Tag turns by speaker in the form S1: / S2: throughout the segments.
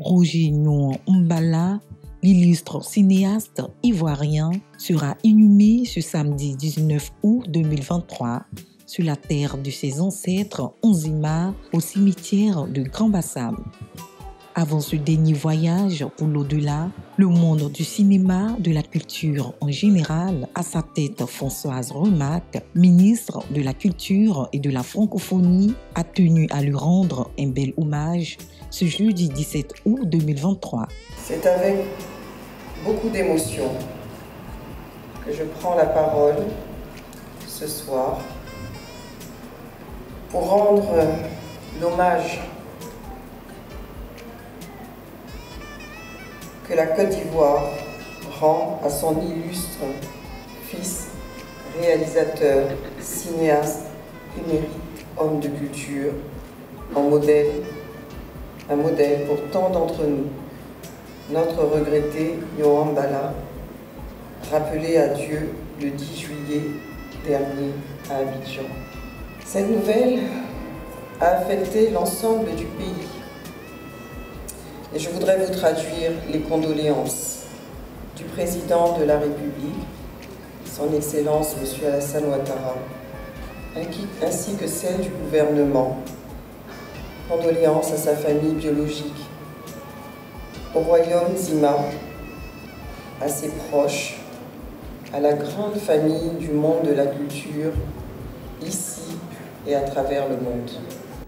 S1: Roger Nouan Mbala, l'illustre cinéaste ivoirien, sera inhumé ce samedi 19 août 2023 sur la terre de ses ancêtres Onzima au cimetière de Grand Bassam. Avant ce dernier voyage pour l'au-delà, le monde du cinéma, de la culture en général, à sa tête Françoise Remac, ministre de la Culture et de la Francophonie, a tenu à lui rendre un bel hommage ce jeudi 17 août 2023.
S2: C'est avec beaucoup d'émotion que je prends la parole ce soir pour rendre l'hommage que la Côte d'Ivoire rend à son illustre fils, réalisateur, cinéaste, émérite, homme de culture, un modèle pour tant d'entre nous. Notre regretté Nouan Mbala, rappelé à Dieu le 10 juillet dernier à Abidjan. Cette nouvelle a affecté l'ensemble du pays. Et je voudrais vous traduire les condoléances du président de la République, son Excellence M. Alassane Ouattara, ainsi que celles du gouvernement. Condoléances à sa famille biologique, au royaume Zima, à ses proches, à la grande famille du monde de la culture, ici et à travers le monde.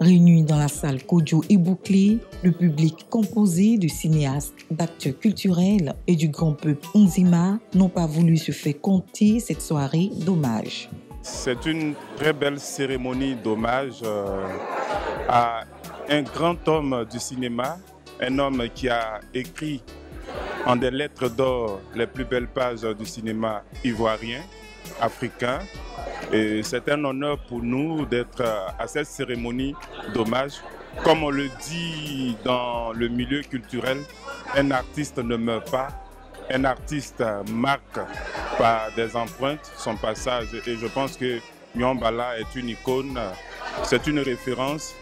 S1: Réunis dans la salle Kodjo et Bouclé, le public composé de cinéastes, d'acteurs culturels et du grand peuple Onzima n'ont pas voulu se faire compter cette soirée d'hommage.
S3: C'est une très belle cérémonie d'hommage à un grand homme du cinéma, un homme qui a écrit en des lettres d'or les plus belles pages du cinéma ivoirien, africain. Et c'est un honneur pour nous d'être à cette cérémonie d'hommage. Comme on le dit dans le milieu culturel, un artiste ne meurt pas, un artiste marque par des empreintes son passage. Et je pense que Nouan Mbala est une icône, c'est une référence,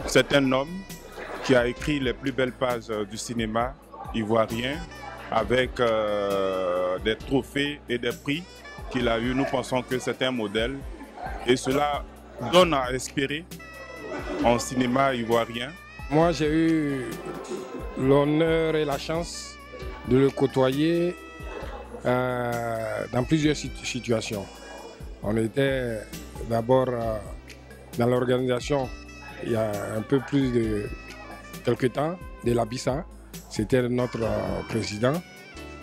S3: c'est un homme qui a écrit les plus belles pages du cinéma ivoirien avec des trophées et des prix qu'il a eu. Nous pensons que c'est un modèle et cela donne à espérer en cinéma ivoirien.
S4: Moi, j'ai eu l'honneur et la chance de le côtoyer dans plusieurs situations. On était d'abord dans l'organisation il y a un peu plus de quelques temps de la BISA. C'était notre président.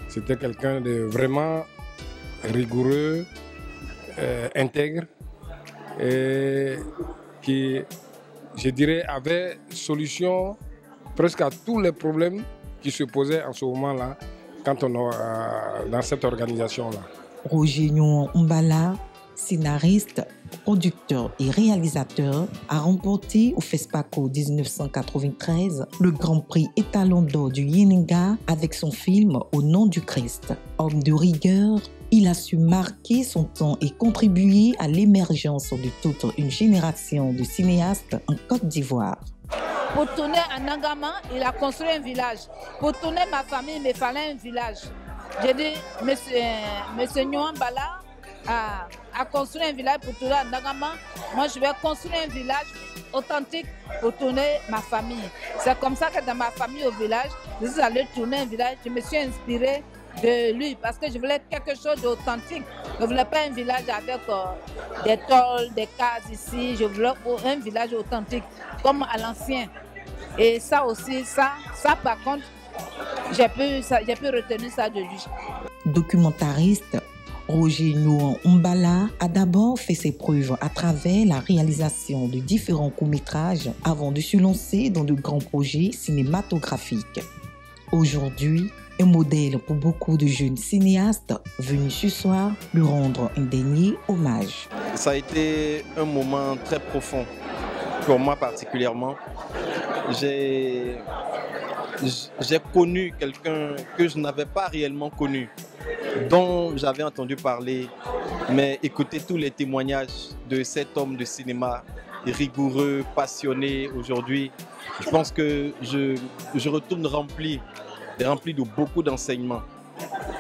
S4: C'était quelqu'un de vraiment rigoureux, intègre et qui, je dirais, avait solution presque à tous les problèmes qui se posaient en ce moment-là quand on est dans cette organisation-là.
S1: Roger Nouan Mbala, scénariste, producteur et réalisateur, a remporté au FESPACO 1993 le Grand Prix Étalon d'or du Yeninga avec son film Au nom du Christ. Homme de rigueur, il a su marquer son temps et contribuer à l'émergence de toute une génération de cinéastes en Côte d'Ivoire.
S5: Pour tourner à Nangama, il a construit un village. Pour tourner ma famille, il me fallait un village. J'ai dit, monsieur Nouan Mbala a construit un village pour tourner à Nangama. Moi, je vais construire un village authentique pour tourner ma famille. C'est comme ça que dans ma famille au village, je suis allée tourner un village. Je me suis inspirée de lui parce que je voulais quelque chose d'authentique. Je ne voulais pas un village avec des tôles, des cases ici. Je voulais un village authentique comme à l'ancien. Et ça aussi, ça par contre, j'ai pu retenir ça de lui.
S1: Documentariste, Roger Nouan Mbala a d'abord fait ses preuves à travers la réalisation de différents courts-métrages avant de se lancer dans de grands projets cinématographiques. Aujourd'hui, un modèle pour beaucoup de jeunes cinéastes venus ce soir lui rendre un dernier hommage.
S6: Ça a été un moment très profond, pour moi particulièrement. J'ai connu quelqu'un que je n'avais pas réellement connu, dont j'avais entendu parler, mais écouter tous les témoignages de cet homme de cinéma rigoureux, passionné aujourd'hui. Je pense que je retourne rempli de beaucoup d'enseignements.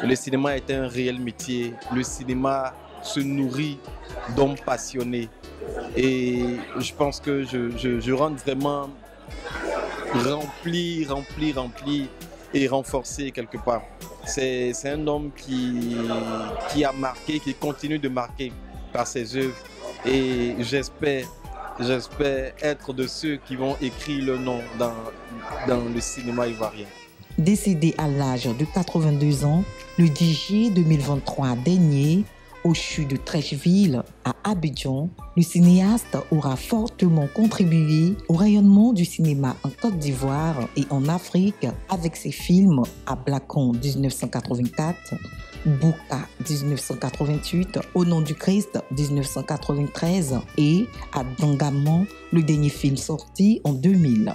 S6: Le cinéma est un réel métier. Le cinéma se nourrit d'hommes passionnés. Et je pense que je rentre vraiment rempli et renforcé quelque part. C'est un homme qui a marqué, qui continue de marquer par ses œuvres. Et j'espère être de ceux qui vont écrire le nom dans le cinéma ivoirien.
S1: Décédé à l'âge de 82 ans, le 10 juillet 2023 dernier, au CHU de Treichville, à Abidjan, le cinéaste aura fortement contribué au rayonnement du cinéma en Côte d'Ivoire et en Afrique avec ses films Ablakon 1984, Bouka 1988, Au nom du Christ 1993 et à Dangaman, le dernier film sorti en 2000.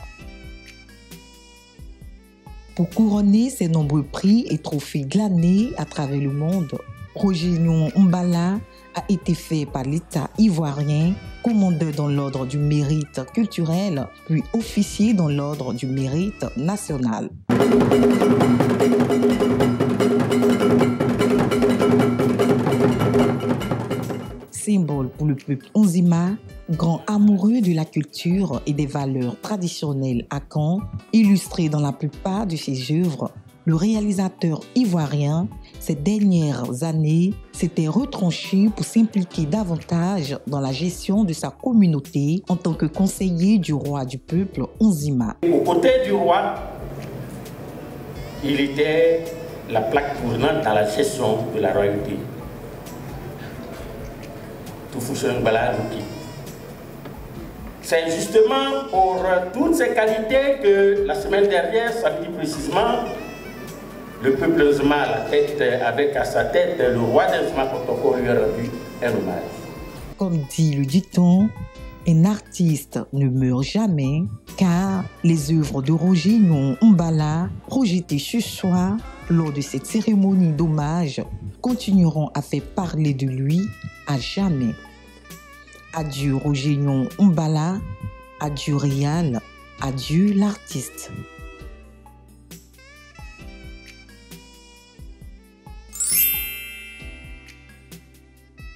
S1: Pour couronner ses nombreux prix et trophées glanés à travers le monde, Roger Nyon Mbala a été fait par l'État ivoirien, commandeur dans l'ordre du mérite culturel, puis officier dans l'ordre du mérite national. Symbole pour le peuple Onzima, grand amoureux de la culture et des valeurs traditionnelles à Caen, illustré dans la plupart de ses œuvres, le réalisateur ivoirien, ces dernières années, s'était retranché pour s'impliquer davantage dans la gestion de sa communauté en tant que conseiller du roi du peuple Onzima.
S7: Aux côtés du roi, il était la plaque tournante dans la gestion de la royauté. C'est justement pour toutes ces qualités que la semaine dernière, samedi précisément, le peuple Nzima, avec à sa tête le roi d'Nzima Kotoko, lui a rendu un hommage.
S1: Comme dit le dicton, un artiste ne meurt jamais, car les œuvres de Roger Nyon Mbala, projetées ce soir lors de cette cérémonie d'hommage, continueront à faire parler de lui à jamais. Adieu Roger Nyon Mbala, adieu Rial, adieu l'artiste.